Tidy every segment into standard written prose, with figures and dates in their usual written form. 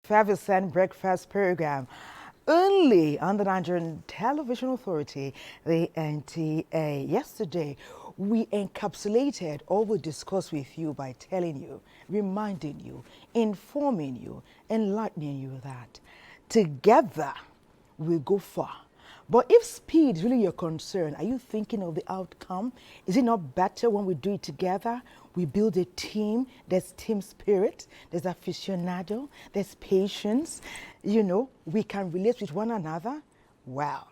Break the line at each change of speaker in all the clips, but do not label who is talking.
Fervicent breakfast program only on the Nigerian Television Authority, the NTA. Yesterday, we encapsulated all we discussed with you by telling you, reminding you, informing you, enlightening you that together we go far. But if speed is really your concern, are you thinking of the outcome? Is it not better when we do it together? We build a team, there's team spirit, there's aficionado, there's patience. You know, we can relate with one another. Wow,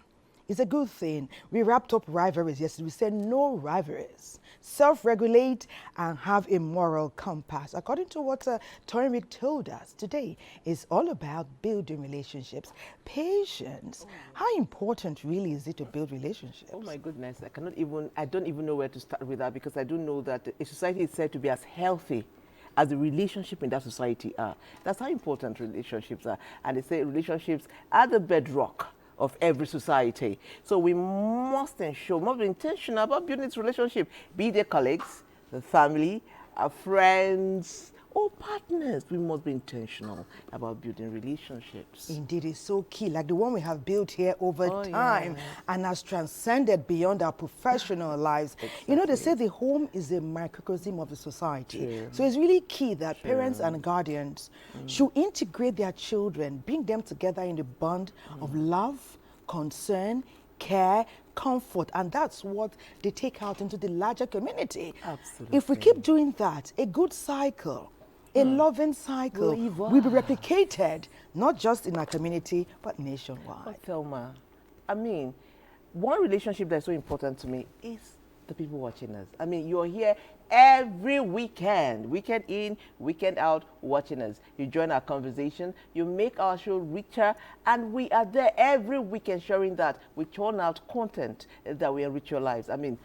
it's a good thing. We wrapped up rivalries yesterday. We said no rivalries. Self-regulate and have a moral compass. According to what Toynrick told us today, it's all about building relationships. Patience. How important really is it to build relationships?
Oh my goodness, I don't even know where to start with that, because I do know that a society is said to be as healthy as the relationship in that society are. That's how important relationships are. And they say relationships are the bedrock of every society. So we must ensure, must be intentional about building this relationship, be they colleagues, the family, our friends, or partners. We must be intentional about building relationships.
Indeed, it's so key, like the one we have built here over time and has transcended beyond our professional lives. Exactly. You know, they say the home is a microcosm of the society. True. So it's really key that parents and guardians should integrate their children, bring them together in the bond of love, concern, care, comfort, and that's what they take out into the larger community. Absolutely. If we keep doing that, a good cycle, a loving cycle will be replicated, not just in our community, but nationwide.
But Thelma, I mean, one relationship that's so important to me is the people watching us. I mean, you're here every weekend in, weekend out, watching us. You join our conversation, you make our show richer, and we are there every weekend sharing that. We churn out content that will enrich your lives. I mean,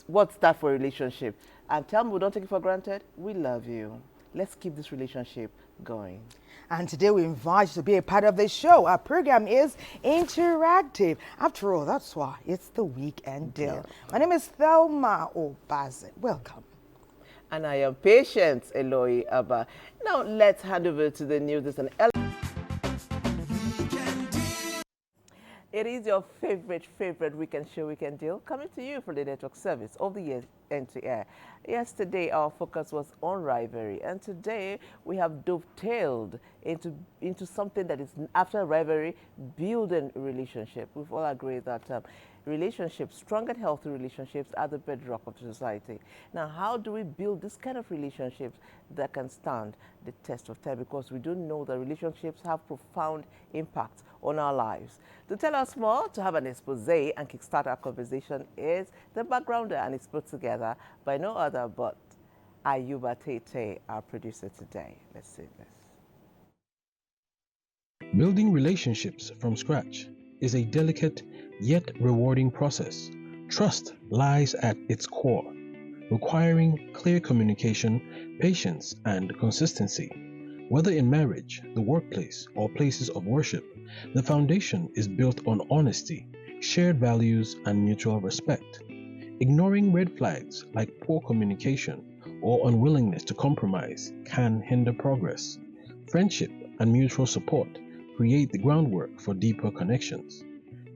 what's that for a relationship? And tell me, we don't take it for granted. We love you. Let's keep this relationship going.
And today we invite you to be a part of the show. Our program is interactive. After all, that's why it's the Weekend Deal. My name is Thelma Obazin. Welcome.
And I am Patience Eloy Abba. Now let's hand over to the news. There's an It is your favorite weekend show, Weekend Deal, coming to you from the network service of the year NTA. Yesterday, our focus was on rivalry, and today we have dovetailed into something that is, after rivalry, building relationship. We've all agreed that relationships, strong and healthy relationships, are the bedrock of society. Now, how do we build this kind of relationships that can stand the test of time? Because we do know that relationships have profound impact on our lives. To tell us more, to have an expose and kickstart our conversation is the backgrounder, and it's put together by no other but Ayuba Tete, our producer today. Let's see this.
Building relationships from scratch is a delicate yet rewarding process. Trust lies at its core, requiring clear communication, patience, and consistency. Whether in marriage, the workplace, or places of worship, the foundation is built on honesty, shared values, and mutual respect. Ignoring red flags like poor communication or unwillingness to compromise can hinder progress. Friendship and mutual support create the groundwork for deeper connections.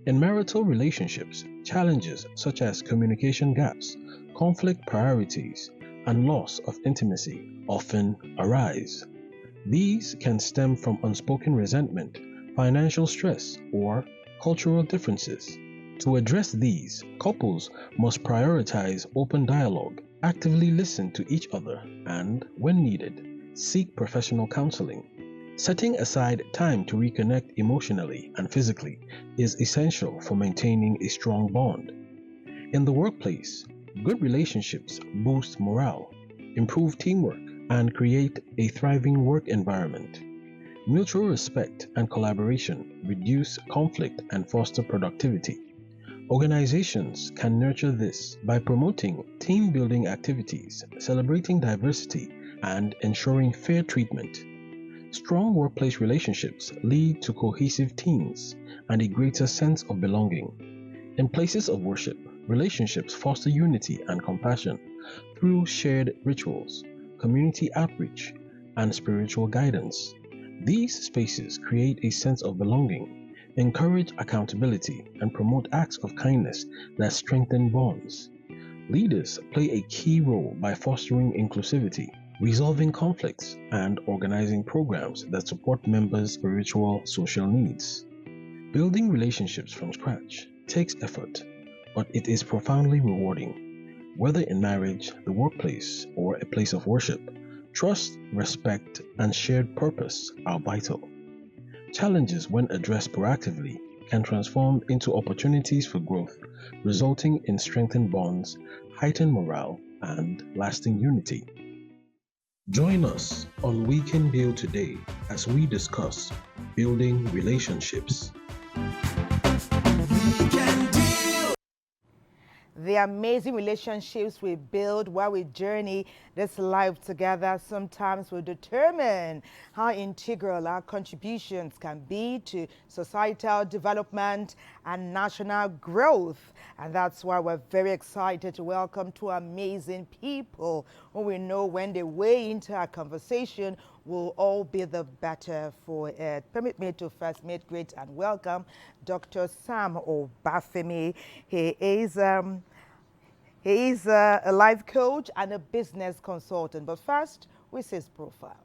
In marital relationships, challenges such as communication gaps, conflict priorities, and loss of intimacy often arise. These can stem from unspoken resentment, financial stress, or cultural differences. To address these, couples must prioritize open dialogue, actively listen to each other, and, when needed, seek professional counseling. Setting aside time to reconnect emotionally and physically is essential for maintaining a strong bond. In the workplace, good relationships boost morale, improve teamwork, and create a thriving work environment. Mutual respect and collaboration reduce conflict and foster productivity. Organizations can nurture this by promoting team-building activities, celebrating diversity, and ensuring fair treatment. Strong workplace relationships lead to cohesive teams and a greater sense of belonging. In places of worship, relationships foster unity and compassion through shared rituals, community outreach, and spiritual guidance. These spaces create a sense of belonging, encourage accountability, and promote acts of kindness that strengthen bonds. Leaders play a key role by fostering inclusivity, resolving conflicts, and organizing programs that support members' spiritual social needs. Building relationships from scratch takes effort, but it is profoundly rewarding. Whether in marriage, the workplace, or a place of worship, trust, respect, and shared purpose are vital. Challenges, when addressed proactively, can transform into opportunities for growth, resulting in strengthened bonds, heightened morale, and lasting unity. Join us on We Can Build today as we discuss building relationships.
The amazing relationships we build while we journey this life together sometimes will determine how integral our contributions can be to societal development and national growth. And that's why we're very excited to welcome two amazing people who we know when they weigh into our conversation will all be the better for it. Permit me to first make great and welcome Dr. Sam Obafemi. He is a life coach and a business consultant. But first, we see his profile.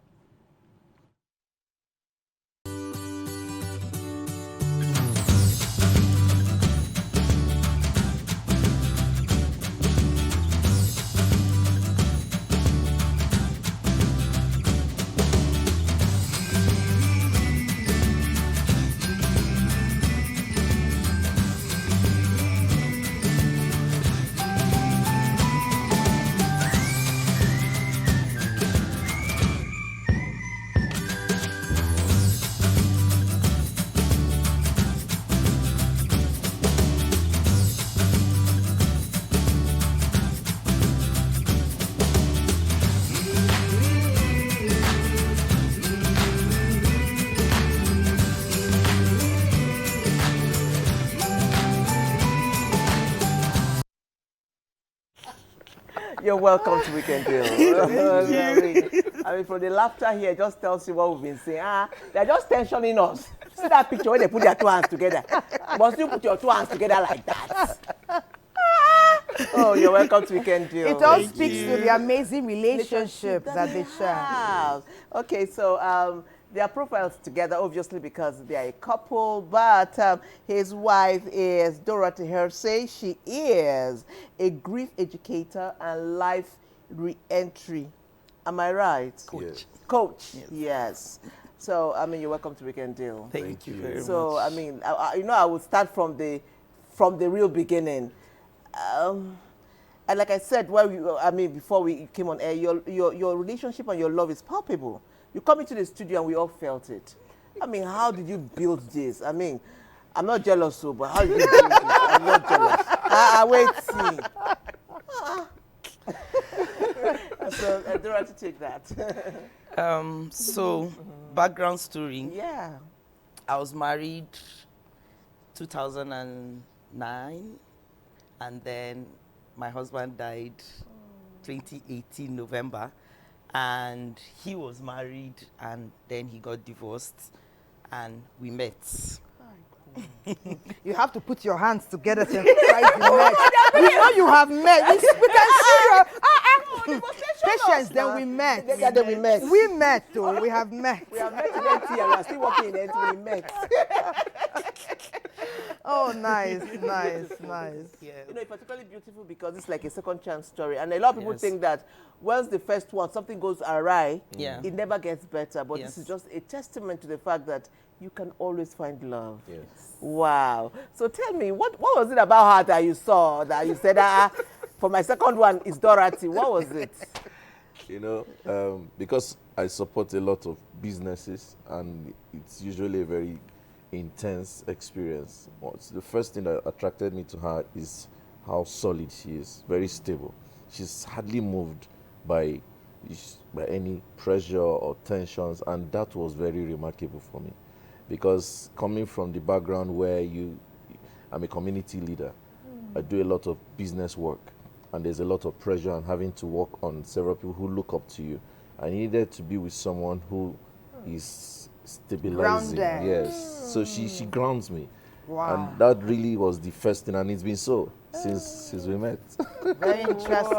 You're welcome to Weekend Deal. Thank you. I mean, from the laughter here, just tells you what we've been saying. They're just tensioning us. See that picture where they put their two hands together? Must you put your two hands together like that? Oh, you're welcome to Weekend Deal.
It all speaks to the amazing relationship that they share.
Okay, so their profiles together, obviously, because they are a couple, but his wife is Dorothy Hersey. She is a grief educator and life re-entry. Am I right?
Coach. Yes.
Coach, yes. So, I mean, you're welcome to Weekend Deal.
Thank you very much.
So, I mean, I would start from the real beginning. And like I said, before we came on air, your relationship and your love is palpable. You come into the studio and we all felt it. I mean, how did you build this? I mean, I'm not jealous, but how did you build this? I'm not jealous. Wait, see. So, I don't have to take that.
Background story.
Yeah.
I was married 2009, and then my husband died 2018 November. And he was married, and then he got divorced, and we met.
You have to put your hands together to emphasize the met. We know you have met. We can see your patience. Then we met.
Then we met.
We met, though. We have met.
We have met in NTA. We are still working in NTA. We met.
Oh, Oh, nice, nice, nice.
Yeah.
You know, it's particularly beautiful because it's like a second chance story. And a lot of people
Yes.
think that once the first one, something goes awry,
Yeah.
it never gets better. But
Yes.
this is just a testament to the fact that you can always find love.
Yes.
Wow. So tell me, what was it about her that you saw that you said, for my second one is Dorothy? What was it?
You know, because I support a lot of businesses and it's usually a very intense experience. The first thing that attracted me to her is how solid she is, very stable. She's hardly moved by any pressure or tensions, and that was very remarkable for me. Because coming from the background where I'm a community leader, I do a lot of business work, and there's a lot of pressure and having to work on several people who look up to you. I needed to be with someone who is stabilizing.
Grounded.
Yes. So she grounds me.
Wow.
And that really was the first thing, and it's been so since we met.
Very interesting.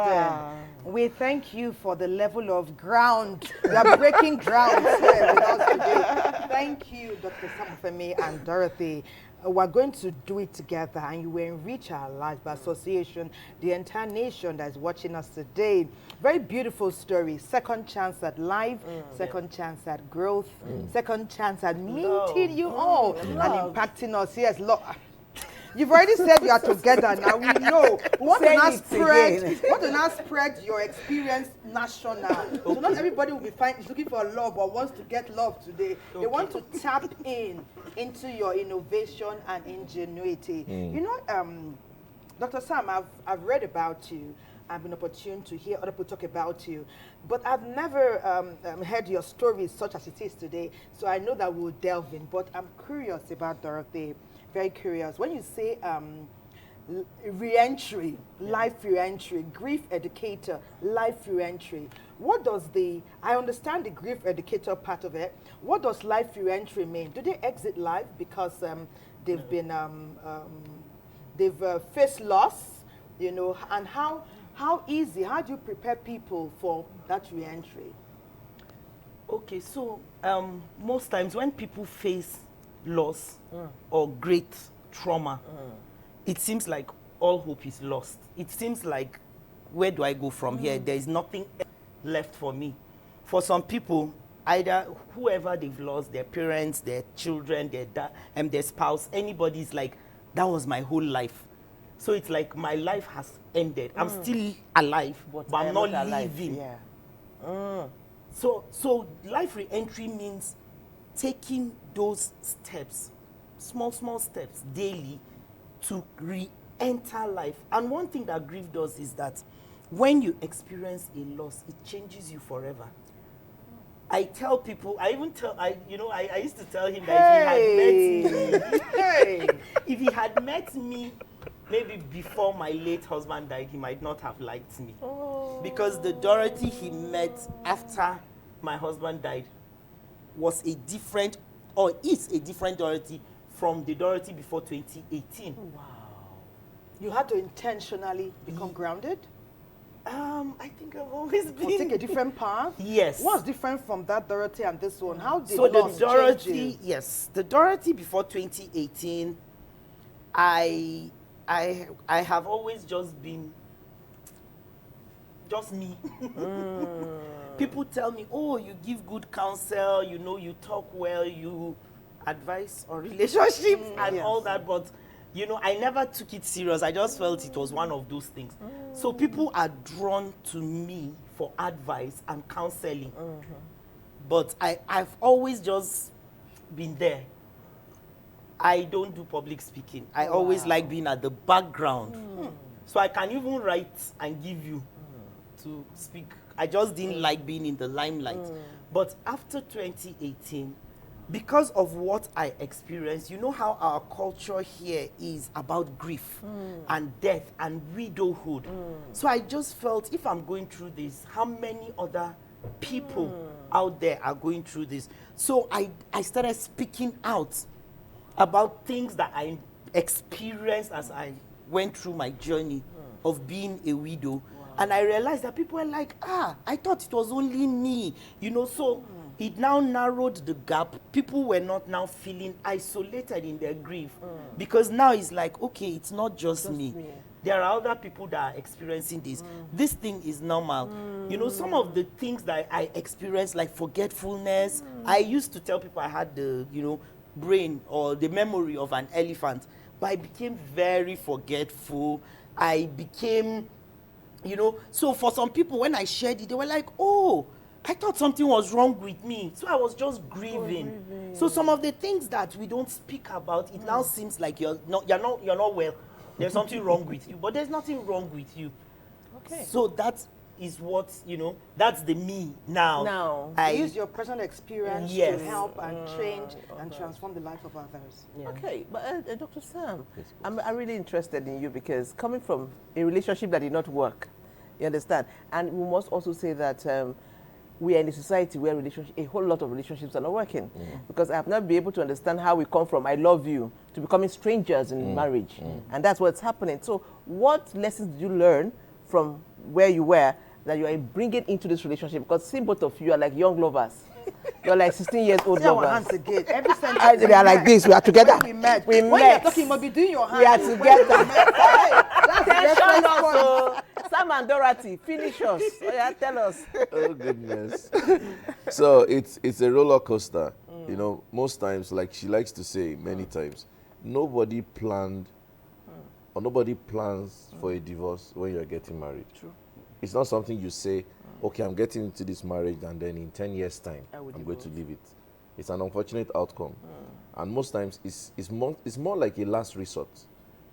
We thank you for the level of ground. You are breaking ground here with us today. Thank you, Dr. Samufemi and Dorothy. We're going to do it together, and you will enrich our lives by association, the entire nation that is watching us today. Very beautiful story. Second chance at life, second chance at growth, second chance at meeting you all and impacting us. Yes, look. You've already said you are together now. We know. We want to now spread your experience national. So not everybody will be is looking for love or wants to get love today. They want to tap into your innovation and ingenuity. You know, Dr. Sam, I've read about you. I've been opportune to hear other people talk about you, but I've never heard your story such as it is today. So I know that we'll delve in. But I'm curious about Dorothy. Very curious. When you say re-entry, life re-entry, grief educator, life re-entry, what does I understand the grief educator part of it. What does life re-entry mean? Do they exit life because they've been, they've faced loss, you know, and how easy, how do you prepare people for that re-entry?
Okay, so most times when people face loss or great trauma, it seems like all hope is lost. It seems like, where do I go from here? There is nothing left for me. For some people, either whoever they've lost, their parents, their children, their spouse, anybody's like, that was my whole life. So it's like my life has ended. I'm still alive, but I'm not living.
Yeah.
So life re-entry means taking those steps, small steps daily to re-enter life. And one thing that grief does is that when you experience a loss, it changes you forever. I tell people, I used to tell him that if he had met me maybe before my late husband died, he might not have liked me. Because the Dorothy he met after my husband died was a different, or is a different Dorothy from the Dorothy before 2018.
Wow.
You had to intentionally become grounded?
I think I've always
Or
been...
take a different path?
Yes.
What's different from that Dorothy and this one? How did
So the
loss
Dorothy,
change you?
yes, the Dorothy before 2018, I have always just been just me. People tell me, oh, you give good counsel, you know, you talk well, you advise on relationships and
Yes.
all that, but you know, I never took it serious. I just felt it was one of those things. So people are drawn to me for advice and counseling. But I've always just been there. I don't do public speaking. I always like being at the background. So I can even write and give you to speak. I just didn't like being in the limelight. But after 2018, because of what I experienced, you know how our culture here is about grief and death and widowhood. So I just felt, if I'm going through this, how many other people out there are going through this? So I started speaking out about things that I experienced as I went through my journey of being a widow. And I realized that people were like, I thought it was only me, you know. So it now narrowed the gap. People were not now feeling isolated in their grief, because now it's like, okay, it's not just me. There are other people that are experiencing this. This thing is normal. You know, some of the things that I experienced, like forgetfulness, I used to tell people I had the, you know, brain or the memory of an elephant, but I became very forgetful. I became, you know, so for some people, when I shared it, they were like, oh, I thought something was wrong with me. So I was just grieving. So some of the things that we don't speak about, it now seems like you're not well. There's something wrong with you, but there's nothing wrong with you.
Okay.
So that is what, you know, that's the me now.
Now.
Use your personal experience to help and change and transform the life of others.
Okay, but Dr. Sam, I'm really interested in you because coming from a relationship that did not work, you understand? And we must also say that we are in a society where a whole lot of relationships are not working. Because I have not been able to understand how we come from I love you to becoming strangers in marriage. And that's what's happening. So what lessons did you learn from where you were that you are bringing into this relationship? Because see, both of you are like young lovers. You're like 16 years old
See our
lovers.
hands again. Every sentence
They are like this. We are together.
When we met.
We
When
met.
you're talking, you must be doing your hands.
We are together.
That's the
Attention
reference point.
also. Sam and Dorothy, finish us. Oh, yeah, tell us.
Oh goodness. So it's a roller coaster. You know, most times, like she likes to say many times, nobody planned or nobody plans for a divorce when you're getting married.
True.
It's not something you say, okay, I'm getting into this marriage and then in 10 years time I'm going to leave it. It's an unfortunate outcome. And most times it's more like a last resort.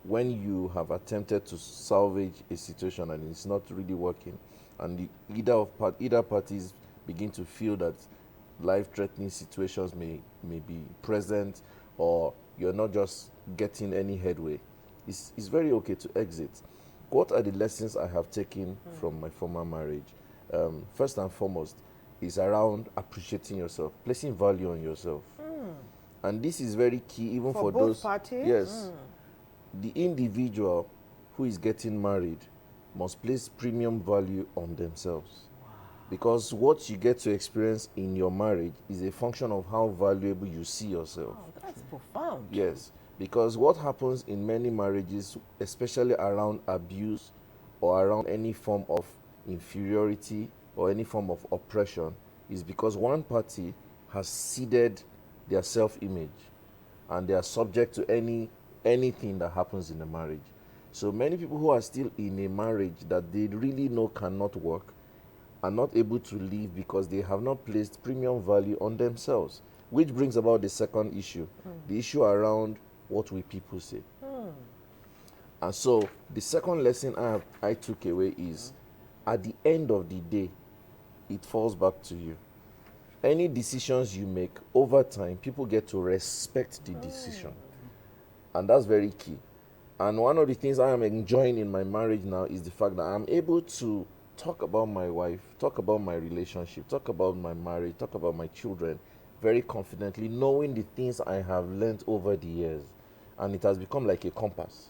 When you have attempted to salvage a situation and it's not really working, and either parties begin to feel that life-threatening situations may be present, or you're not just getting any headway, it's very okay to exit. What are the lessons I have taken from my former marriage? First and foremost is around appreciating yourself, placing value on yourself. And this is very key even for
both
those
parties?
Yes. The individual who is getting married must place premium value on themselves. Because what you get to experience in your marriage is a function of how valuable you see yourself.
Oh, that's profound.
Yes, because what happens in many marriages, especially around abuse or around any form of inferiority or any form of oppression, is because one party has ceded their self-image and they are subject to anything that happens in a marriage. So many people who are still in a marriage that they really know cannot work are not able to leave because they have not placed premium value on themselves, which brings about the second issue, the issue around what will people say. And so the second lesson I took away is, at the end of the day, it falls back to you. Any decisions you make over time, people get to respect the decision. And that's very key. And one of the things I am enjoying in my marriage now is the fact that I'm able to talk about my wife, talk about my relationship, talk about my marriage, talk about my children very confidently, knowing the things I have learned over the years. And it has become like a compass.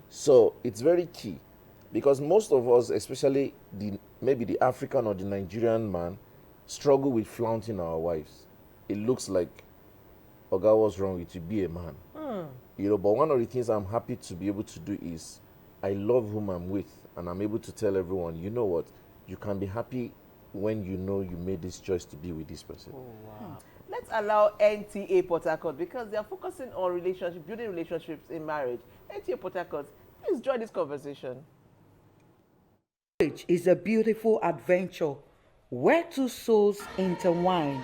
So it's very key, because most of us, especially maybe the African or the Nigerian man, struggle with flaunting our wives. It looks like, oh God, what's wrong with you? Be a man. You know, but one of the things I'm happy to be able to do is, I love whom I'm with, and I'm able to tell everyone, you know what, you can be happy when you know you made this choice to be with this person.
Oh, wow. Let's allow NTA Port Harcourt, because they are focusing on building relationships in marriage. NTA Port Harcourt, please join this conversation.
Marriage is a beautiful adventure where two souls intertwine,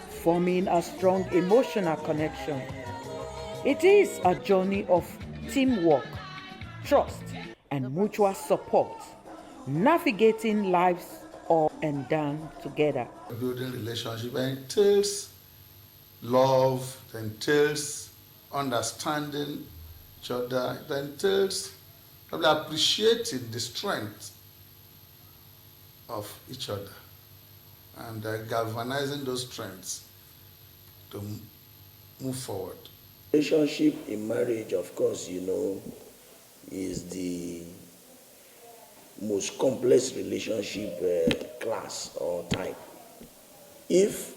forming a strong emotional connection. It is a journey of teamwork, trust, and mutual support, navigating life's up and down together.
Building relationship entails love, it entails understanding each other, it entails probably appreciating the strength of each other and galvanizing those strengths to move forward.
Relationship in marriage, of course, you know, is the most complex relationship class or type. If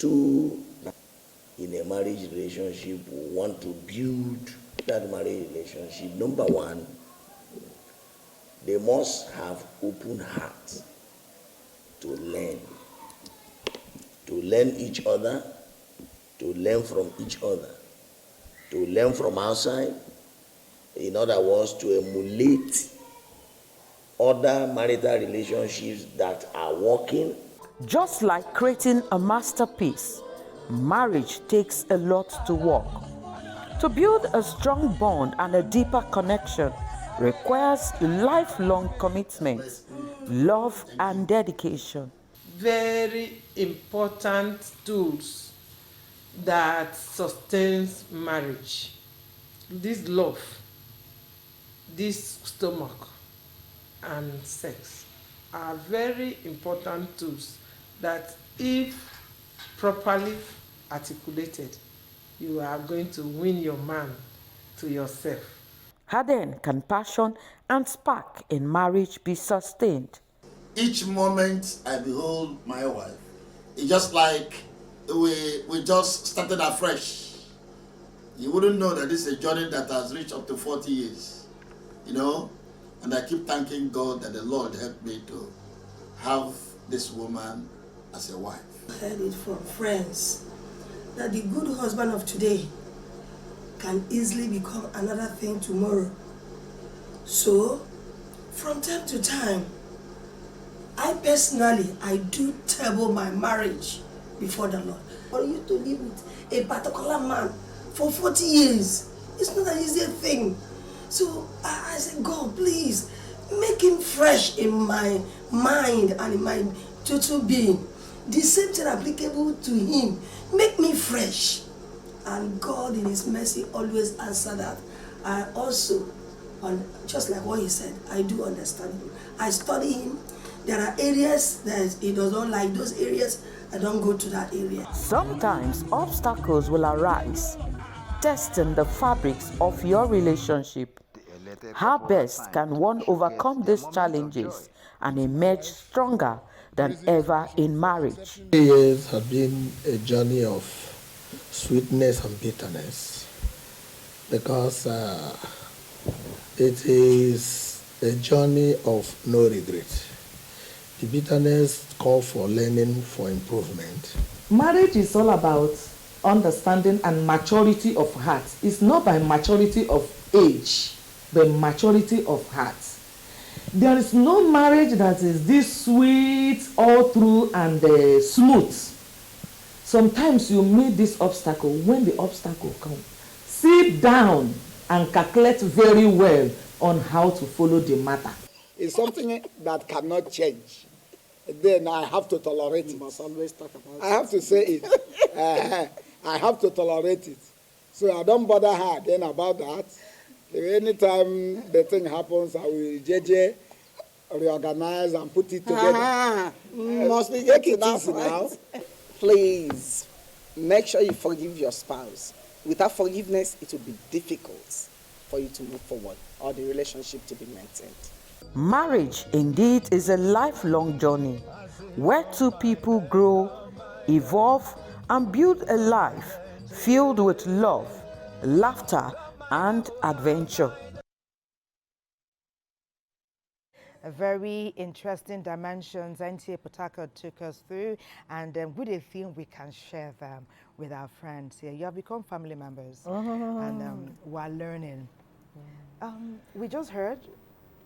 two in a marriage relationship want to build that marriage relationship, number one, they must have open hearts to learn each other, to learn from each other, to learn from outside, in other words, to emulate other marital relationships that are working.
Just like creating a masterpiece, marriage takes a lot to work. To build a strong bond and a deeper connection requires lifelong commitment, love, and dedication.
Very important tools that sustains marriage. This love, this stomach, and sex are very important tools that, if properly articulated, you are going to win your man to yourself.
How then can passion and spark in marriage be sustained?
Each moment I behold my wife, it's just like we just started afresh. You wouldn't know that this is a journey that has reached up to 40 years, you know? And I keep thanking God that the Lord helped me to have this woman as a wife.
I heard it from friends that the good husband of today can easily become another thing tomorrow. So, from time to time, I do table my marriage before the Lord. For you to live with a particular man for 40 years, it's not an easy thing. So I said, God, please, make him fresh in my mind and in my total being. The same thing applicable to him. Make me fresh. And God in his mercy always answer that. I also, just like what he said, I do understand him. I study him. There are areas that he does not like. Those areas, I don't go to that area.
Sometimes obstacles will arise, testing the fabrics of your relationship. How best can one overcome these challenges and emerge stronger than ever in marriage?
3 years have been a journey of sweetness and bitterness, because it is a journey of no regret. The bitterness calls for learning, for improvement.
Marriage is all about understanding and maturity of heart. It's not by maturity of age, but maturity of heart. There is no marriage that is this sweet all through and smooth. Sometimes you meet this obstacle. When the obstacle comes, sit down and calculate very well on how to follow the matter.
It's something that cannot change. Then I have to tolerate it. You must always talk about it. I have to say it. I have to tolerate it. So I don't bother her then about that. Anytime the thing happens, I will reorganize and put it together.
Must be take it easy now. Please, make sure you forgive your spouse. Without forgiveness, it will be difficult for you to move forward or the relationship to be maintained.
Marriage indeed is a lifelong journey where two people grow, evolve, and build a life filled with love, laughter, and adventure.
A very interesting dimensions NTA Programme took us through, and with a theme we can share them with our friends here. You have become family members, and we're learning. We just heard,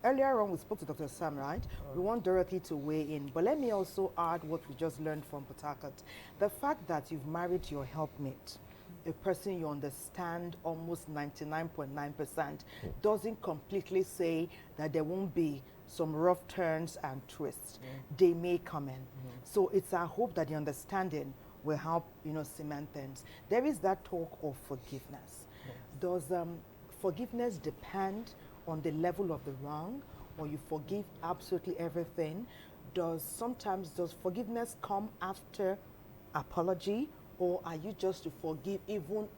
earlier on we spoke to Dr. Sam, right? We want Dorothy to weigh in, but let me also add what we just learned from Port. The fact that you've married your helpmate, a person you understand almost 99.9%, doesn't completely say that there won't be some rough turns and twists. They may come in. So it's our hope that the understanding will help, cement things. There is that talk of forgiveness. Does forgiveness depend on the level of the wrong, or you forgive absolutely everything? Does forgiveness come after apology, or are you just to forgive even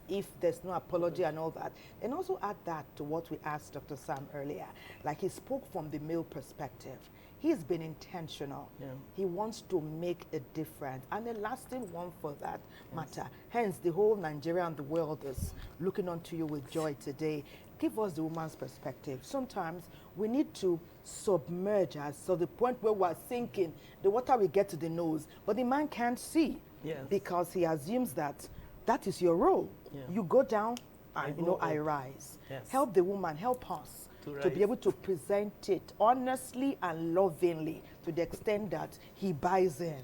if there's no apology and all that? And also add that to what we asked Dr. Sam earlier. Like, he spoke from the male perspective. He's been intentional.
Yeah.
He wants to make a difference, and a lasting one for that matter. Hence, the whole Nigeria and the world is looking onto you with joy today. Give us the woman's perspective. Sometimes we need to submerge us to the point where we're sinking. The water will get to the nose, but the man can't see because he assumes that that is your role.
Yeah.
You go down, and
I go
I
up.
rise.
Yes.
Help the woman, help us to be able to present it honestly and lovingly to the extent that he buys in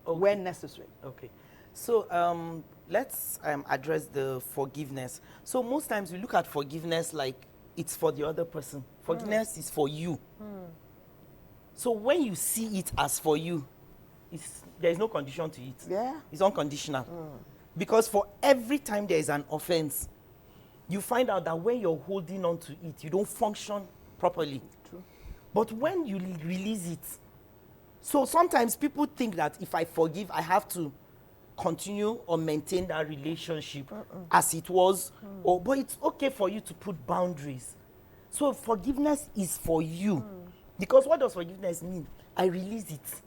when necessary.
Okay. So let's address the forgiveness. So most times we look at forgiveness like it's for the other person. Forgiveness is for you. So when you see it as for you, there is no condition to it.
Yeah.
It's unconditional. Because for every time there is an offense, you find out that when you're holding on to it, you don't function properly.
True.
But when you release it, so sometimes people think that if I forgive, I have to continue or maintain that relationship as it was. But it's okay for you to put boundaries. So forgiveness is for you. Because what does forgiveness mean? I release it.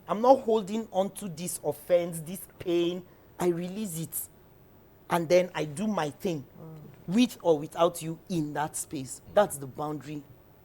I'm not holding on to this offense, this pain. I release it. And then I do my thing, with or without you in that space. That's the boundary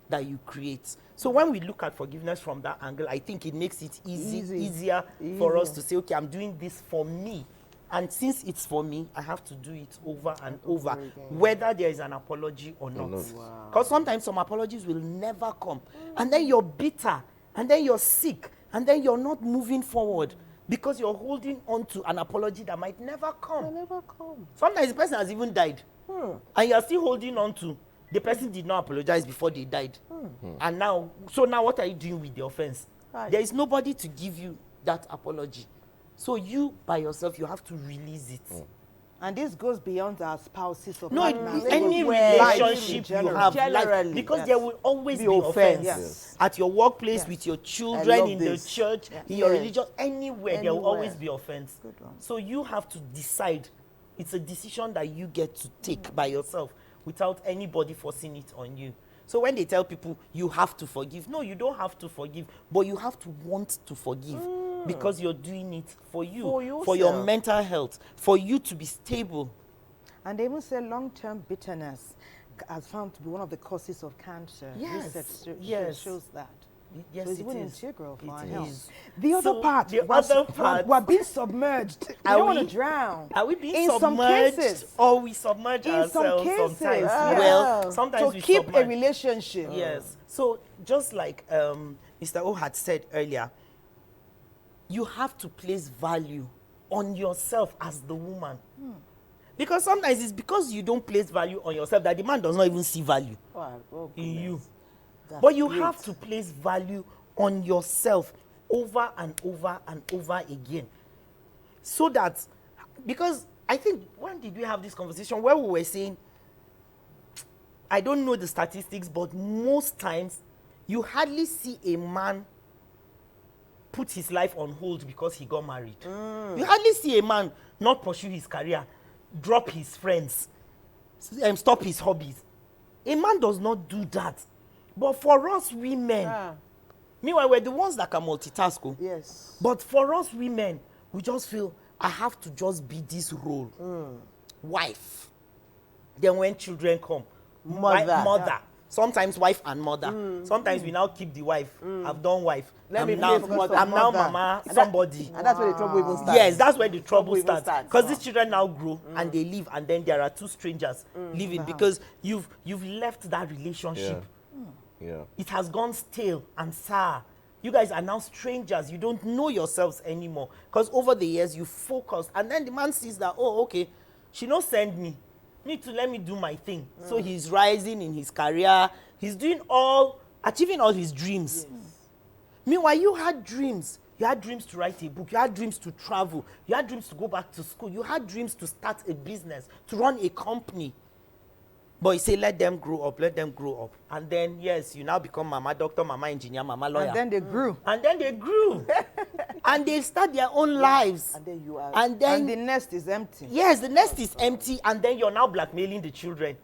that you create. So when we look at forgiveness from that angle, I think it makes it easier for us to say, okay, I'm doing this for me. And since it's for me, I have to do it over and over, whether there is an apology or not. Because sometimes some apologies will never come. And then you're bitter, and then you're sick, and then you're not moving forward. Because you're holding on to an apology that might never come. Sometimes the person has even died. And you're still holding on to the person did not apologize before they died. And now what are you doing with the offense? There is nobody to give you that apology. So you, by yourself, you have to release it.
And this goes beyond our spouses or
No,
partners.
any relationship you have, like, because there will always be offense. At your workplace, with your children, in the church, in your religion, anywhere, there will always be offense. So you have to decide. It's a decision that you get to take by yourself without anybody forcing it on you. So when they tell people you have to forgive, no, you don't have to forgive, but you have to want to forgive. Because you're doing it for you, for your mental health, for you to be stable.
And they even say long-term bitterness has found to be one of the causes of cancer. Research shows that.
Yes,
so it's
it
even
is.
integral for our
It
health.
is.
The other part, we're being submerged. We don't want to drown.
Are we being
in
submerged,
some cases,
or we submerge
in
ourselves
some cases,
sometimes?
yeah.
Well, sometimes
to
we
keep
submerge.
a relationship.
Yes. So just like Mr. O had said earlier, you have to place value on yourself as the woman. Because sometimes it's because you don't place value on yourself that the man does not even see value in you. But you have to place value on yourself over and over and over again. So that, because I think, when did we have this conversation where we were saying, I don't know the statistics, but most times you hardly see a man put his life on hold because he got married. You hardly see a man not pursue his career, drop his friends, stop his hobbies. A man does not do that. But for us women, meanwhile, we're the ones that can multitask.
Yes.
But for us women, we just feel, I have to just be this role. Wife. Then when children come, mother. Sometimes wife and mother. Sometimes we now keep the wife. I've done wife. I'm now mama, somebody.
And that's where the trouble even starts.
Yes, that's where the trouble starts. Because these children now grow and they leave, and then there are two strangers living because you've left that relationship. It has gone stale and sour. You guys are now strangers. You don't know yourselves anymore. Because over the years, you focused. And then the man sees that, oh, okay, she no send me. Let me do my thing. So he's rising in his career. He's achieving all his dreams. Meanwhile, you had dreams. You had dreams to write a book. You had dreams to travel. You had dreams to go back to school. You had dreams to start a business, to run a company. But you say, let them grow up, let them grow up. And then, yes, you now become mama doctor, mama engineer, mama lawyer.
And then they grew.
And then they grew. and they start their own lives.
And then you are.
And then
And the nest is empty.
yes, the nest is empty, and then you're now blackmailing the children.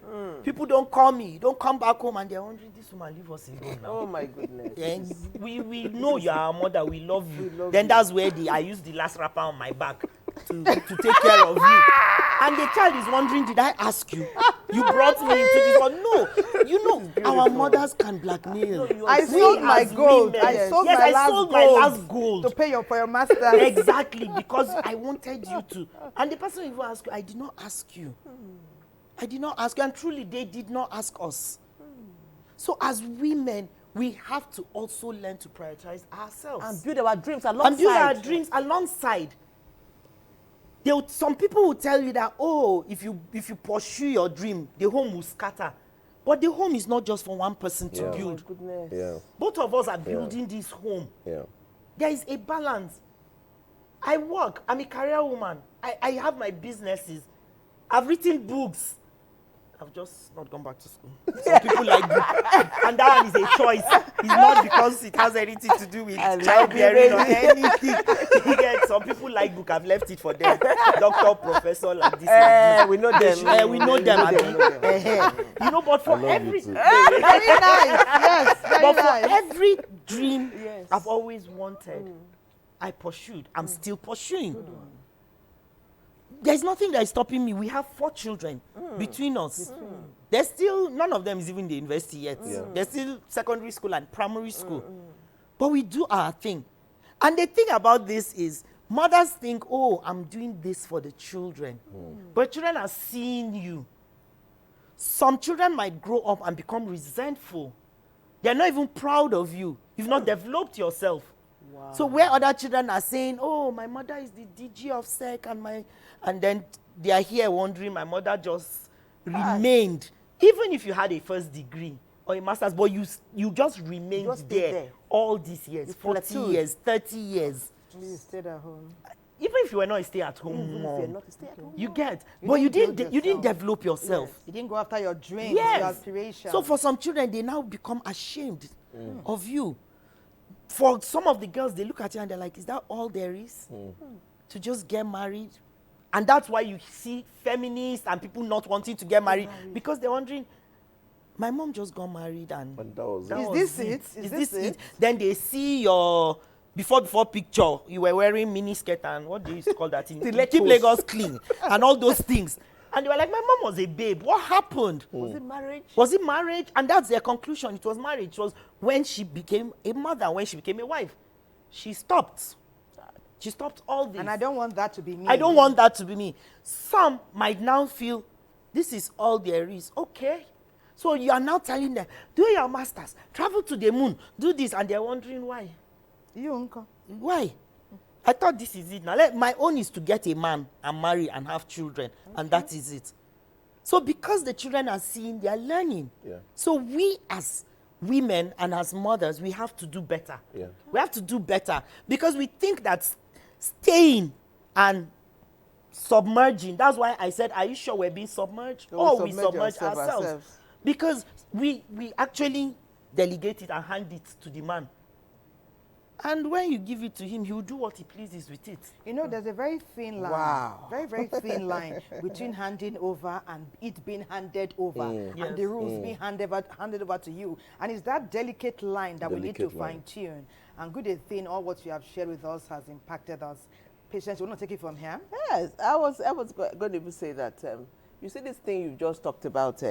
People don't call me, don't come back home, and they're wondering, this woman leave us alone now.
Oh my goodness.
And we know you are our mother, we love you. Then that's where I use the last wrapper on my back to take care of you. And the child is wondering, did I ask you? You brought me into this one. No, you know, our mothers can blackmail.
I sold my gold.
Women.
I sold
yes,
my
I
last
sold
gold
my last gold
to pay for your master.
Exactly, because I wanted you to. And the person even asked you, I did not ask you. I did not ask you, and truly they did not ask us. So as women, we have to also learn to prioritize ourselves.
And build our dreams alongside.
And build our dreams alongside. Some people will tell you that, oh, if you pursue your dream, the home will scatter. But the home is not just for one person to build.
Oh my goodness.
Yeah.
Both of us are building this home.
Yeah.
There is a balance. I work. I'm a career woman. I have my businesses. I've written books. I've just not gone back to school. Some people like books. And that one is a choice. It's not because it has anything to do with childbearing or anything. Some people like book. I've left it for them. Doctor, professor, like this.
We know them.
We know them. You know, but for every...
Very nice. Yes, very
But for
nice.
every dream I've always wanted, I pursued. I'm still pursuing. There's nothing that is stopping me. We have 4 children between us. There's still, none of them is even in the university yet. They're still secondary school and primary school. But we do our thing. And the thing about this is, mothers think, oh, I'm doing this for the children. But children are seeing you. Some children might grow up and become resentful. They're not even proud of you. You've not developed yourself. Wow. So where other children are saying, oh, my mother is the DG of SEC, and then they are here wondering, my mother just remained. Even if you had a first degree or a master's, but you just remained there all these years, 40 years, 30 years.
You stayed at home.
Even if you were not a stay-at-home mom, you get. But you didn't develop yourself.
You didn't go after your dreams,
Yes.
your aspirations.
So for some children, they now become ashamed of you. For some of the girls, they look at you and they're like, is that all there is? To just get married? And that's why you see feminists and people not wanting to get married, because they're wondering, my mom just got married and
that was
Is this it?
Then they see your before picture, you were wearing mini skirt and what do you call that? Keep Lagos clean and all those things. And they were like, my mom was a babe. What happened?
Was it marriage?
Was it marriage? And that's their conclusion. It was marriage. It was when she became a mother, when she became a wife. She stopped. She stopped all this.
And I don't want that to be me.
I don't want that to be me. Some might now feel this is all there is. Okay. So you are now telling them, do your masters, travel to the moon, do this, and they're wondering why.
You, uncle.
Why? I thought this is it. Now, my own is to get a man and marry and have children, and that is it. So because the children are seeing, they are learning.
Yeah.
So we as women and as mothers, we have to do better.
Yeah.
We have to do better because we think that staying and submerging, that's why I said, are you sure we're being submerged? Or we submerge ourselves. Because we actually delegate it and hand it to the man. And when you give it to him, he will do what he pleases with it.
You know, there's a very thin line, very, very thin line between handing over and it being handed over, and the rules being handed over to you. And it's that delicate line that we need to fine-tune. And good thing, all what you have shared with us has impacted us. Patience, you want to take it from here?
Yes, I was going to even say that, you see this thing you've just talked about,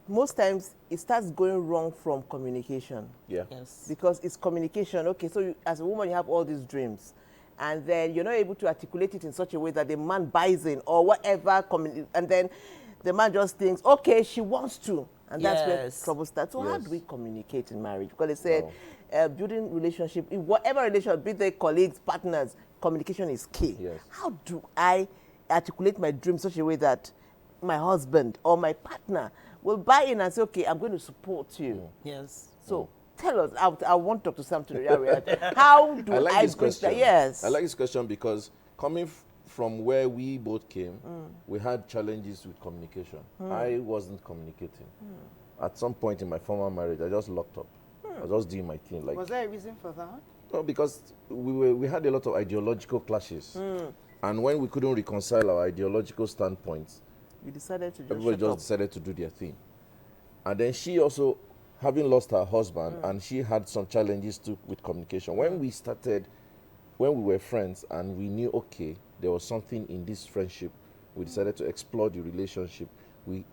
most times it starts going wrong from communication.
Yeah.
Yes.
Because it's communication. Okay, so you, as a woman, you have all these dreams. And then you're not able to articulate it in such a way that the man buys in or whatever. And then the man just thinks, okay, she wants to. And that's where trouble starts. So how do we communicate in marriage? Because they said building relationship, in whatever relationship, be they colleagues, partners, communication is key.
Yes.
How do I articulate my dream in such a way that my husband or my partner will buy in and say, okay, I'm going to support you.
Yes.
So tell us, I want to talk to Sam today. How do I bridge that? Yes.
I like this question because coming from where we both came, we had challenges with communication. I wasn't communicating. At some point in my former marriage, I just locked up. I was just doing my thing. Like,
was there a reason for that?
Well, because we had a lot of ideological clashes. And when we couldn't reconcile our ideological standpoints,
You decided to just
everybody
shut
just
up.
decided to do their thing. And then she also, having lost her husband, and she had some challenges too with communication. When we started, when we were friends and we knew, okay, there was something in this friendship, we decided to explore the relationship. We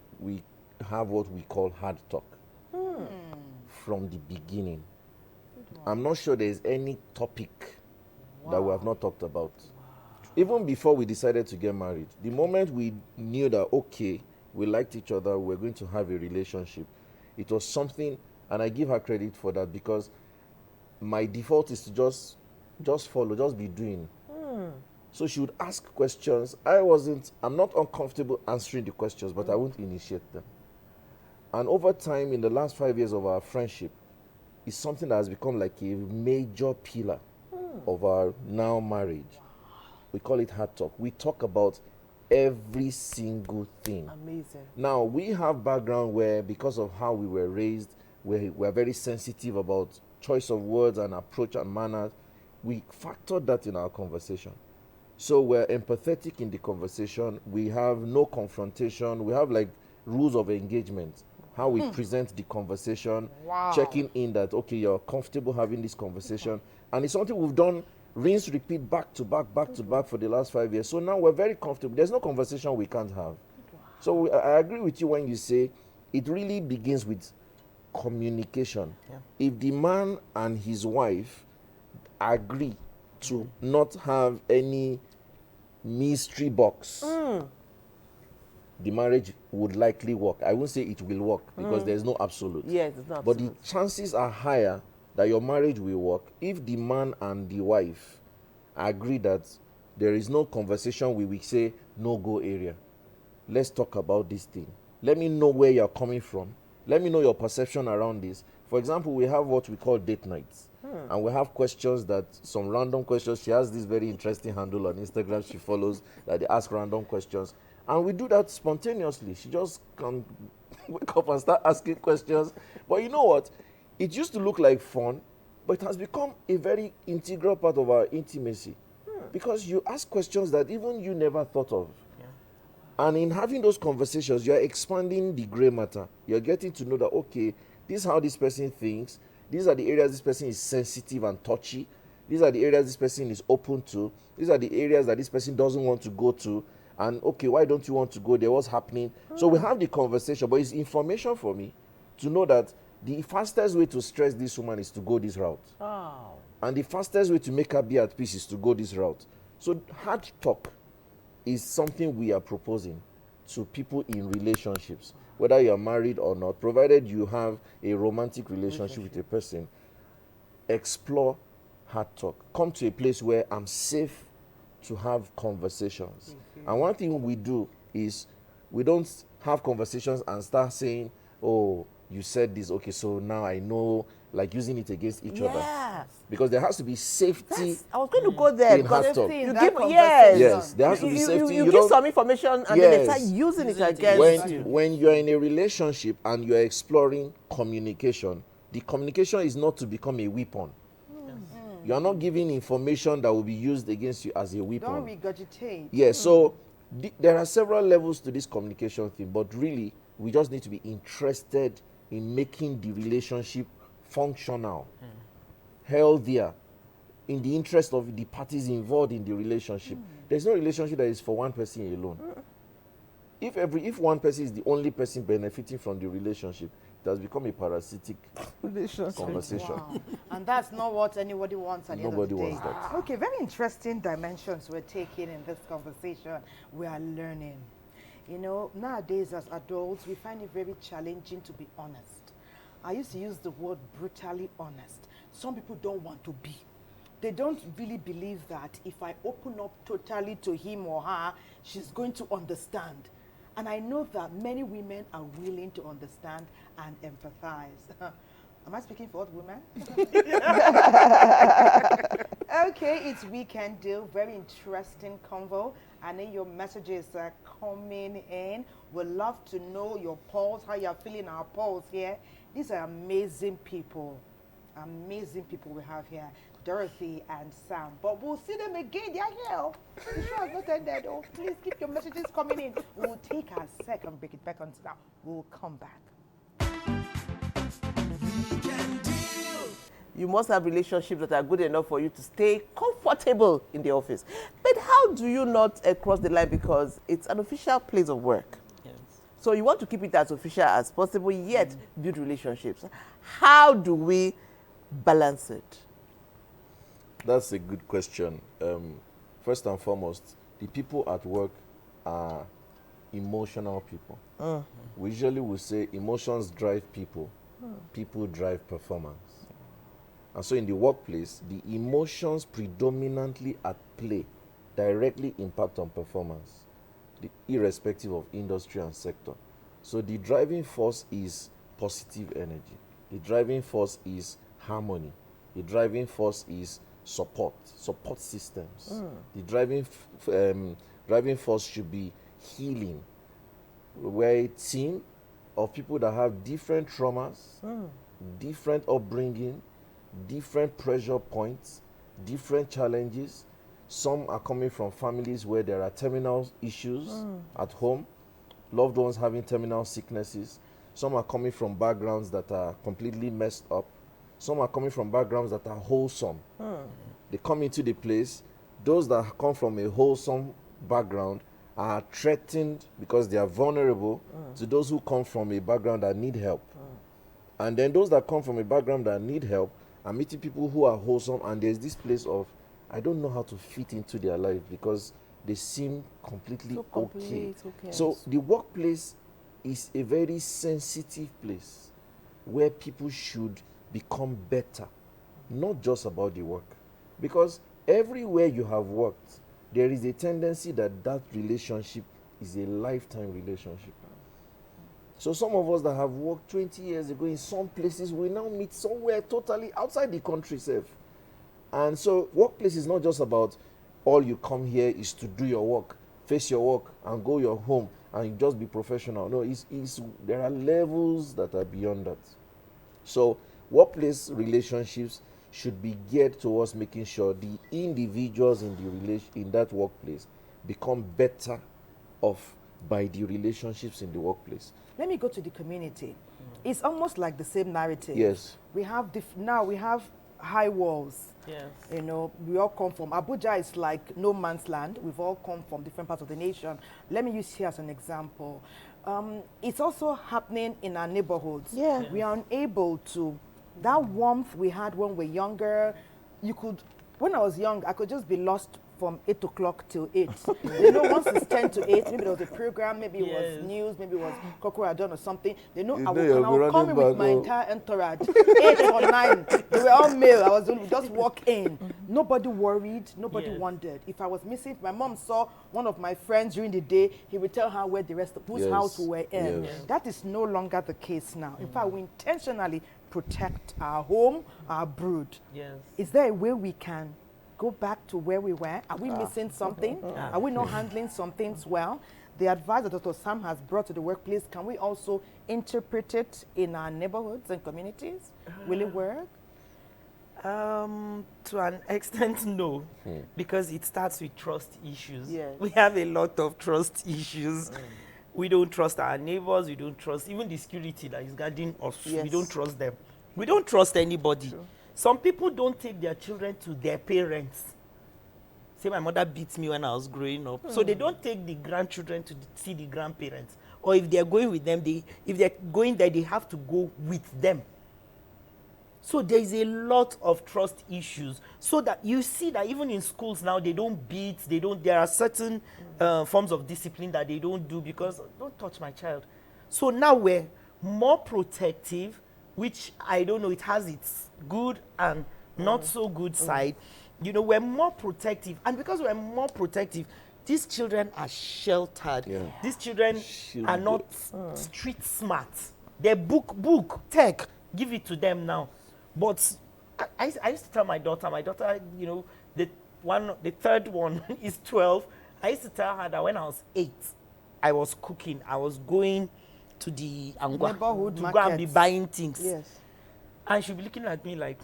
have what we call hard talk from the beginning. I'm not sure there's any topic that we have not talked about. Even before we decided to get married, the moment we knew that, okay, we liked each other, we're going to have a relationship, it was something, and I give her credit for that, because my default is to just follow, just be doing. So she would ask questions. I'm not uncomfortable answering the questions, but I won't initiate them. And over time, in the last 5 years of our friendship, it's something that has become like a major pillar of our now marriage. We call it hard talk. We talk about every single thing.
Amazing.
Now, we have background where, because of how we were raised, we're very sensitive about choice of words and approach and manners. We factored that in our conversation. So we're empathetic in the conversation. We have no confrontation. We have like rules of engagement, how we present the conversation, checking in that, okay, you're comfortable having this conversation. And it's something we've done, rinse, repeat, back to back for the last 5 years. So now we're very comfortable. There's no conversation we can't have. So I agree with you when you say it really begins with communication. If the man and his wife agree to not have any mystery box, the marriage would likely work. I won't say it will work, because there's no absolute.
Yes, it's not
But the
absolute.
chances are higher that your marriage will work if the man and the wife agree that there is no conversation we will say no go area. Let's talk about this thing. Let me know where you're coming from. Let me know your perception around this. For example, we have what we call date nights. And we have questions, that some random questions. She has this very interesting handle on Instagram she follows, that they ask random questions. And we do that spontaneously. She just can wake up and start asking questions. But you know what? It used to look like fun, but it has become a very integral part of our intimacy. Because you ask questions that even you never thought of. And in having those conversations, you're expanding the gray matter. You're getting to know that, okay, this is how this person thinks. These are the areas this person is sensitive and touchy. These are the areas this person is open to. These are the areas that this person doesn't want to go to. And, okay, why don't you want to go there? What's happening? So we have the conversation, but it's information for me to know that the fastest way to stress this woman is to go this route. And the fastest way to make her be at peace is to go this route. So hard talk is something we are proposing to people in relationships, whether you are married or not, provided you have a romantic relationship with a person. Explore hard talk. Come to a place where I'm safe to have conversations. And one thing we do is we don't have conversations and start saying, oh, you said this, okay, so now I know, like using it against each other. Because there has to be safety.
I was going to go there,
in
because
hard talk.
you give, yes,
there has to be safety.
You give some information and then they start using it against you.
When you're in a relationship and you're exploring communication, the communication is not to become a weapon. You are not giving information that will be used against you as a weapon.
Don't regurgitate.
Yeah, so there are several levels to this communication thing, but really, we just need to be interested in making the relationship functional, healthier, in the interest of the parties involved in the relationship. There's no relationship that is for one person alone. If one person is the only person benefiting from the relationship, it has become a parasitic conversation.
Wow. And that's not what anybody wants at the end of the day.
Nobody wants that.
Okay, very interesting dimensions we're taking in this conversation. We are learning. You know, nowadays as adults, we find it very challenging to be honest. I used to use the word brutally honest. Some people don't want to be. They don't really believe that if I open up totally to him or her, she's going to understand. And I know that many women are willing to understand and empathize. Am I speaking for all women? Okay, it's Weekend Deal. Very interesting convo. I know your messages are coming in. We'd love to know your polls, how you're feeling our polls here. These are amazing people. amazing people we have here, Dorothy and Sam. But we'll see them again. They're here. The show has not ended. Oh, please keep your messages coming in. We'll take a second, break it back onto that. We'll come back.
You must have relationships that are good enough for you to stay comfortable in the office. But how do you not cross the line, because it's an official place of work?
Yes.
So you want to keep it as official as possible, yet build relationships. How do we balance it?
That's a good question. First and foremost, the people at work are emotional people. We usually will say emotions drive people, people drive performance. And so in the workplace, the emotions predominantly at play directly impact on performance, irrespective of industry and sector. So the driving force is positive energy. The driving force is harmony. The driving force is support systems. The driving force should be healing. We're a team of people that have different traumas, different upbringing, different pressure points, different challenges. Some are coming from families where there are terminal issues at home, loved ones having terminal sicknesses. Some are coming from backgrounds that are completely messed up. Some are coming from backgrounds that are wholesome. They come into the place. Those that come from a wholesome background are threatened because they are vulnerable to those who come from a background that need help. And then those that come from a background that need help are meeting people who are wholesome, and there's this place of, I don't know how to fit into their life because they seem completely okay. So the workplace is a very sensitive place where people should become better, not just about the work. Because everywhere you have worked, there is a tendency that that relationship is a lifetime relationship. So some of us that have worked 20 years ago in some places, we now meet somewhere totally outside the country itself. And so workplace is not just about all you come here is to do your work, face your work, and go your home, and just be professional. No, there are levels that are beyond that. So workplace relationships should be geared towards making sure the individuals in that workplace become better off by the relationships in the workplace.
Let me go to the community. It's almost like the same narrative.
Yes.
We have now we have high walls.
Yes.
You know, we all come from Abuja. Is like no man's land. We've all come from different parts of the nation. Let me use here as an example. It's also happening in our neighborhoods.
Yeah.
We are unable to, that warmth we had when we were younger. When I was young, I could just be lost from 8 o'clock till 8. You know, once it's 10 to 8, maybe there was a program, maybe it was news, maybe it was Kokora Done or something. They know I will come in with my entire entourage, 8 or 9. They were all male. We just walk in. Nobody worried, nobody wondered. If I was missing, if my mom saw one of my friends during the day, he would tell her where the rest of whose house we were in.
Yes.
That is no longer the case now. In fact, we intentionally protect our home, our brood.
Yes.
Is there a way we can go back to where we were? Are we missing something? Are we not handling some things well? The advice that Dr. Sam has brought to the workplace, can we also interpret it in our neighborhoods and communities? Will it work?
To an extent, no, because it starts with trust issues.
Yes.
We have a lot of trust issues. We don't trust our neighbors. We don't trust even the security that is guarding us.
Yes.
We don't trust them. We don't trust anybody. True. Some people don't take their children to their parents. Say my mother beat me when I was growing up. So they don't take the grandchildren to see the grandparents. Or if they're going with them, if they're going there, they have to go with them. So there is a lot of trust issues. So that you see that even in schools now, they don't beat, there are certain forms of discipline that they don't do because don't touch my child. So now we're more protective, which I don't know, it has its good and not so good side. You know, we're more protective. And because we're more protective, these children are sheltered. Yeah. These children are not street smart. They're book, tech, give it to them now. But I used to tell my daughter, you know, the third one is 12. I used to tell her that when I was 8, I was cooking. I was going to the Angwa to go and be buying things.
Yes.
And she'll be looking at me like,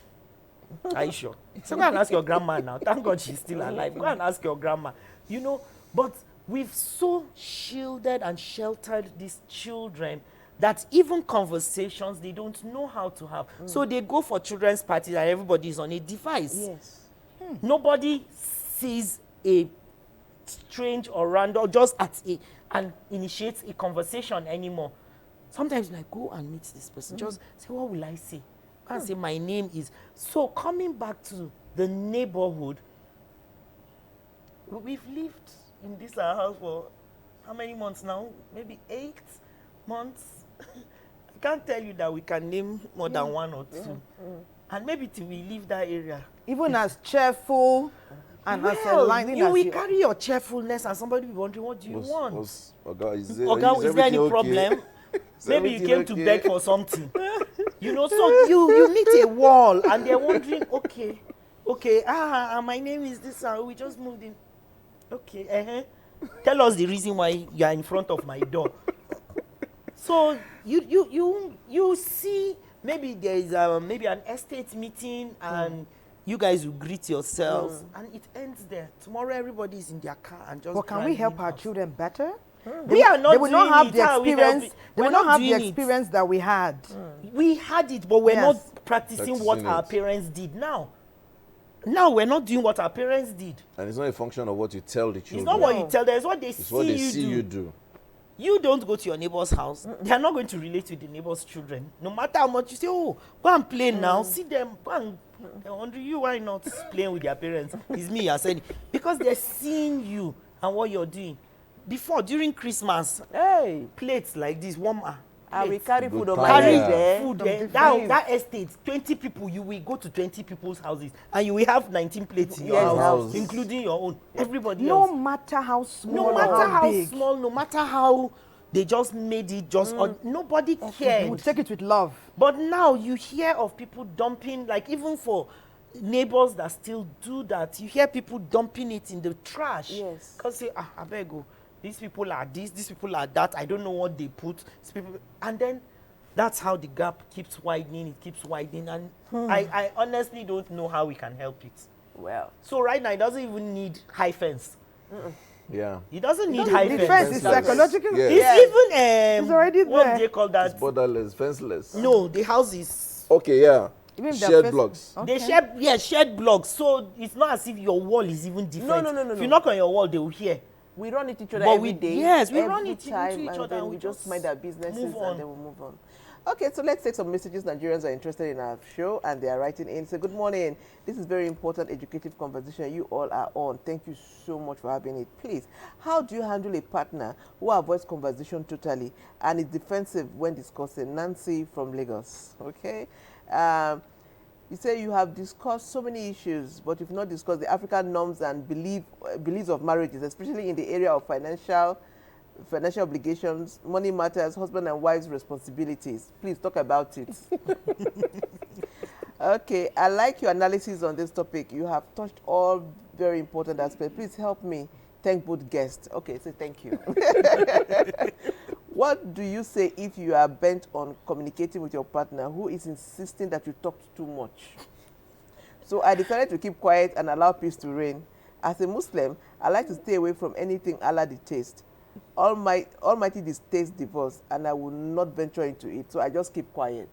are you sure? So go and ask your grandma now. Thank God she's still alive. Go and ask your grandma. You know, but we've so shielded and sheltered these children that even conversations they don't know how to have. So they go for children's parties and everybody is on a device.
Yes.
Nobody sees a strange or random just and initiates a conversation anymore. Sometimes like go and meet this person. Just say, what will I say? And say my name is. So coming back to the neighborhood, we've lived in this house for how many months now? Maybe 8 months. I can't tell you that we can name more than 1 or 2. And maybe till we leave that area.
Even as cheerful and as enlightening
you
as
will
you
carry your cheerfulness and somebody will be wondering, what do you want?
Oga, is
there any
okay?
problem? Maybe you came to
okay?
beg for something. You know, so you meet a wall and they're wondering, okay, my name is this, we just moved in. Okay, tell us the reason why you are in front of my door. So you see, maybe there is maybe an estate meeting and you guys will greet yourselves and it ends there. Tomorrow everybody is in their car and just.
But can we help our children better?
We are not
They will not have
it.
the
How are we
experience.
helping?
They will
We're
not have the
doing it.
experience that we had.
We had it, but we're
Yes.
not practicing what our parents did now. Now we're not doing what our parents did.
And it's not a function of what you tell the children.
It's not what you tell them, it's what they
It's what they see you
you
do.
You don't go to your neighbor's house. They are not going to relate with the neighbor's children. No matter how much you say, oh, go and play now. See them, go and they're wondering you why not playing with their parents. It's me, I said, because they're seeing you and what you're doing. Before, during Christmas, plates like this, warmer.
We carry food on
Carry
my head.
food there. That estate, 20 people, you will go to 20 people's houses and you will have 19 plates in your house, including your own. Everybody else.
No matter how small,
No matter how
big.
small, no matter how they just made it, nobody cared.
We take it with love.
But now you hear of people dumping, like even for neighbors that still do that, you hear people dumping it in the trash.
Yes.
Because say, I beg you, these people are this, these people are that, I don't know what they put. And then that's how the gap keeps widening, it keeps widening. And I honestly don't know how we can help it.
Well.
So right now, it doesn't even need high fence.
Yeah.
It doesn't need high fence.
The fence is psychological.
Yeah.
It's even,
it's already
what
there.
do they call that?
It's borderless, fenceless.
No, the house is...
Okay, yeah.
Even if they're
Shared
fence-
blocks.
They shared blocks. So it's not as if your wall is even different.
No.
If you knock on your wall, they will hear.
We run into each other
But
every day.
yes, we
every
run into
time,
each
and
other
then
and
we
we
just mind our businesses
move on.
and then we move on. Okay, so let's take some messages Nigerians are interested in our show and they are writing in. So good morning. This is very important educative conversation you all are on. Thank you so much for having it. Please, how do you handle a partner who avoids conversation totally and is defensive when discussing? Nancy from Lagos. Okay. You say you have discussed so many issues, but you've not discussed the African norms and beliefs of marriages, especially in the area of financial obligations, money matters, husband and wife's responsibilities. Please talk about it. Okay, I like your analysis on this topic. You have touched all very important aspects. Please help me thank both guests. Okay, so thank you. What do you say if you are bent on communicating with your partner who is insisting that you talk too much? So I decided to keep quiet and allow peace to reign. As a Muslim, I like to stay away from anything Allah detests. Almighty detests divorce, and I will not venture into it. So I just keep quiet.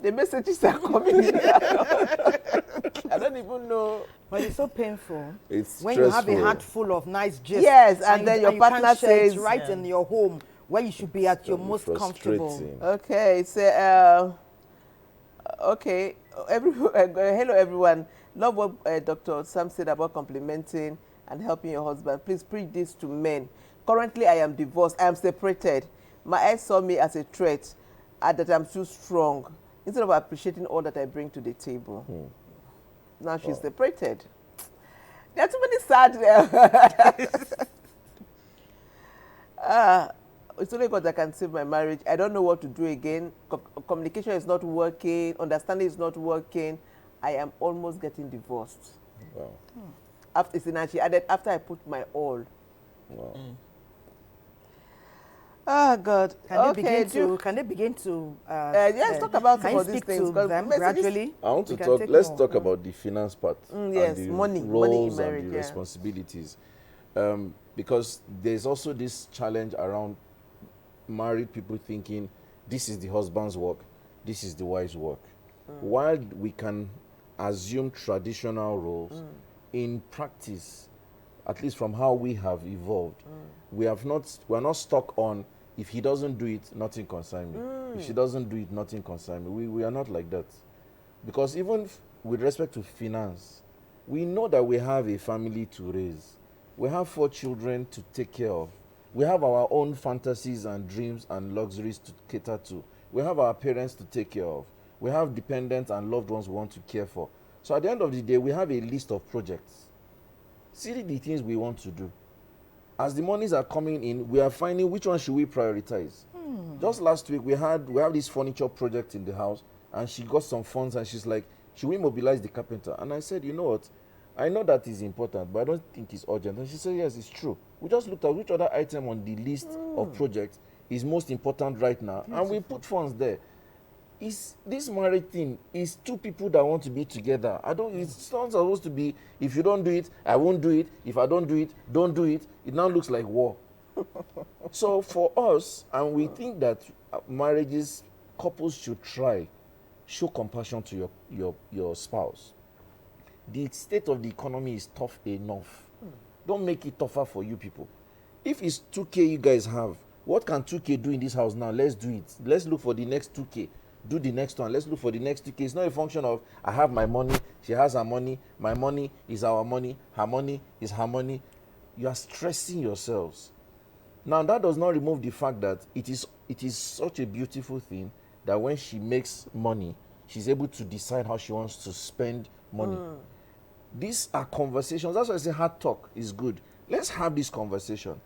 The messages are coming in. I don't even know.
But it's so painful.
It's
when
stressful.
you have a heart full of nice gist.
Yes, and then your
you
partner
can't share it
says-
right in your home where you should be at your most comfortable.
Frustrating.
Okay, so okay. Hello everyone. Love what Dr. Sam said about complimenting and helping your husband. Please preach this to men. Currently, I am divorced. I am separated. My ex saw me as a threat, that I'm too strong, instead of appreciating all that I bring to the table. Now she's separated. There are too many sad. It's only God that can save my marriage. I don't know what to do again. Communication is not working. Understanding is not working. I am almost getting divorced.
Wow.
After, she added, after I put my all.
Wow.
Ah, God.
Can they begin to
yes, talk about
can
some
you
of these
speak
things.
to them gradually?
I want to
We can
talk.
take
Let's
more.
talk about the finance part
Yes,
and the
money in
roles
marriage,
and the
yeah.
responsibilities, because there's also this challenge around married people thinking this is the husband's work, this is the wife's work. While we can assume traditional roles, in practice, at least from how we have evolved, we're not stuck on if he doesn't do it, nothing concern me. If she doesn't do it, nothing concern me. We are not like that. Because even with respect to finance, we know that we have a family to raise. We have 4 children to take care of. We have our own fantasies and dreams and luxuries to cater to. We have our parents to take care of. We have dependents and loved ones we want to care for. So at the end of the day, we have a list of projects. See the things we want to do. As the monies are coming in, we are finding which one should we prioritize. Just last week, we have this furniture project in the house, and she got some funds, and she's like, should we mobilize the carpenter? And I said, you know what? I know that is important, but I don't think it's urgent. And she said, yes, it's true. We just looked at which other item on the list of projects is most important right now, and we put funds there. This marriage thing is 2 people that want to be together. It's not supposed to be, if you don't do it, I won't do it. If I don't do it, don't do it. It now looks like war. So for us, and we think that marriages, couples should try, show compassion to your spouse. The state of the economy is tough enough. Don't make it tougher for you people. If it's 2K you guys have, what can 2K do in this house now? Let's do it. Let's look for the next 2K. Do the next one. Let's look for the next 2K. It's not a function of I have my money, she has her money, my money is our money, her money is her money. You are stressing yourselves. Now that does not remove the fact that it is such a beautiful thing that when she makes money, she's able to decide how she wants to spend money. These are conversations. That's why I say hard talk is good. Let's have this conversation.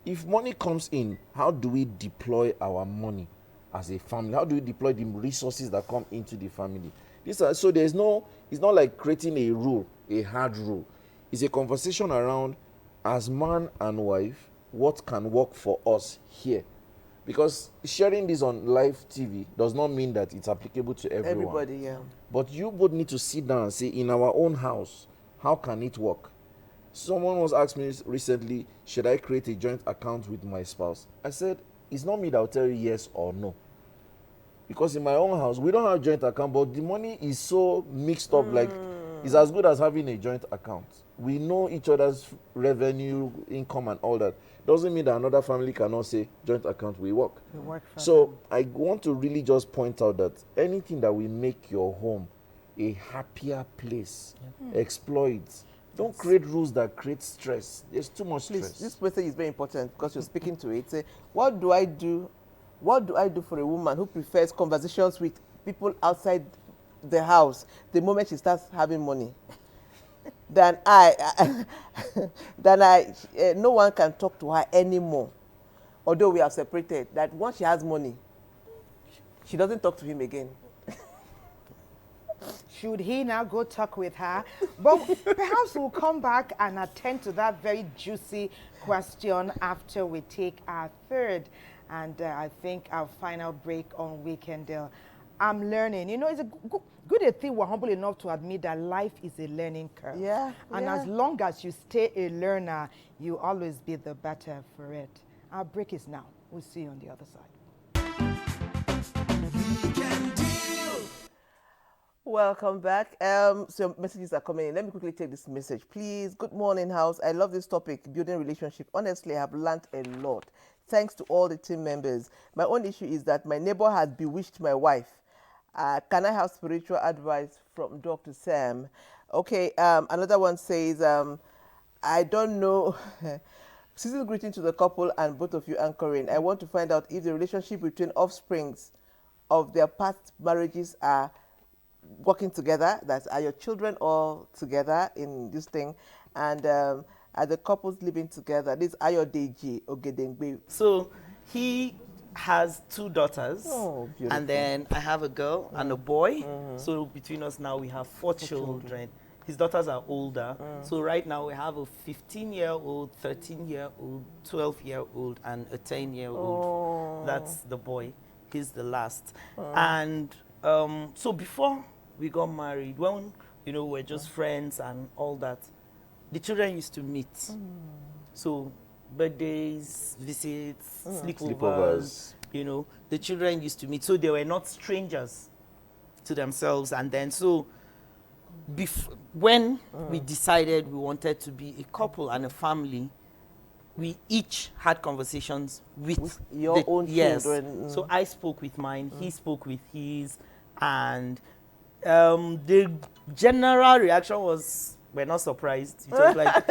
If money comes in, how do we deploy our money as a family? How do we deploy the resources that come into the family? So it's not like creating a rule, a hard rule. It's a conversation around, as man and wife, what can work for us here. Because sharing this on live TV does not mean that it's applicable to everyone.
Everybody, yeah.
But you both need to sit down and say, in our own house, how can it work? Someone was asked me recently, should I create a joint account with my spouse? I said, it's not me that will tell you yes or no. Because in my own house, we don't have a joint account, but the money is so mixed up, like it's as good as having a joint account. We know each other's revenue, income, and all that. Doesn't mean that another family cannot say joint account will work. So I want to really just point out that anything that will make your home a happier place, explore it. Don't create rules that create stress. There's too much stress.
This message is very important because you're speaking to it. Say, what do I do for a woman who prefers conversations with people outside the house the moment she starts having money? Than no one can talk to her anymore. Although we are separated, that once she has money, she doesn't talk to him again.
Should he now go talk with her? But perhaps we'll come back and attend to that very juicy question after we take our third and I think our final break on Weekend Deal. I'm learning. You know, it's a good a thing we're humble enough to admit that life is a learning curve.
Yeah.
And as long as you stay a learner, you always be the better for it. Our break is now. We'll see you on the other side.
Welcome back. So messages are coming in. Let me quickly take this message, please. Good morning, house. I love this topic, building relationship. Honestly, I have learned a lot. Thanks to all the team members. My own issue is that my neighbor has bewitched my wife. Can I have spiritual advice from Dr. Sam? Okay, another one says, I don't know. Season's greeting to the couple and both of you anchoring. I want to find out if the relationship between offsprings of their past marriages are working together. Are your children all together in this thing? And are the couples living together? This is Ayodeji Ogedengbe.
So he has 2 daughters.
Oh, beautiful.
And then I have a girl and a boy. So between us now we have 4 children. his daughters are older. So right now we have a 15-year-old, 13-year-old, 12-year-old, and a 10-year-old. That's the boy. He's the last. And so before we got married, when we're just friends and all that, the children used to meet. So birthdays, visits, sleepovers. The children used to meet. So they were not strangers to themselves. And then so when we decided we wanted to be a couple and a family, we each had conversations with
your own children.
So I spoke with mine, he spoke with his, and the general reaction was, we're not surprised. It was like,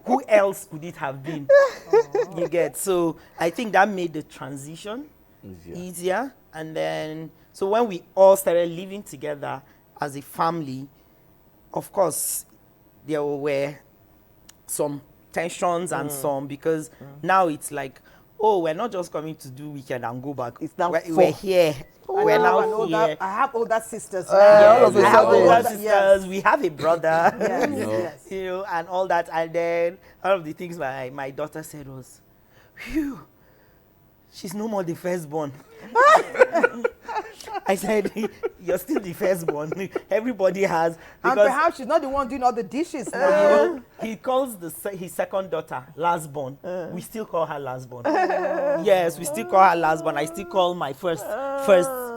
who else could it have been? You get? So I think that made the transition easier. And then, so when we all started living together as a family, of course, there were some tensions and some, because now it's like, oh, we're not just coming to do weekend and go back.
It's now
we're here. We're now here.
I have older sisters.
Yes, we have older sisters. Yes. We have a brother.
Yes.
And all that. And then one of the things my daughter said was, phew, she's no more the firstborn. I said, you're still the firstborn. Everybody has.
And perhaps she's not the one doing all the dishes now.
He calls his second daughter lastborn. We still call her lastborn. Yes, we still call her lastborn. I still call my first.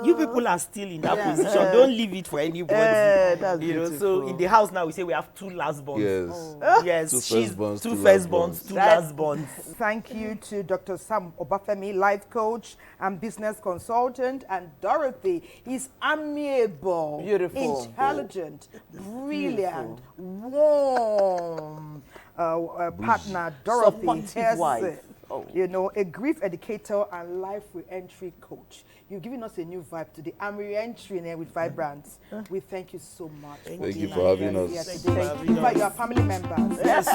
You people are still in that position. Don't leave it for anybody.
That's beautiful.
So in the house now we say we have two lastborns.
Yes.
Yes,
Two
she's
firstborns,
two
two
firstborns, two
That's-
lastborns.
Thank you to Dr. Sam Obafemi, life coach and business consultant, and Dorothy. He's amiable,
Beautiful.
intelligent, brilliant, warm partner, Dorothy.
Supportive
Here's
wife.
a grief educator and life re-entry coach. You've given us a new vibe today. I'm re-entering with Vibrance. We thank you so much.
Thank you for having us.
Thank you for your family members.
Yes.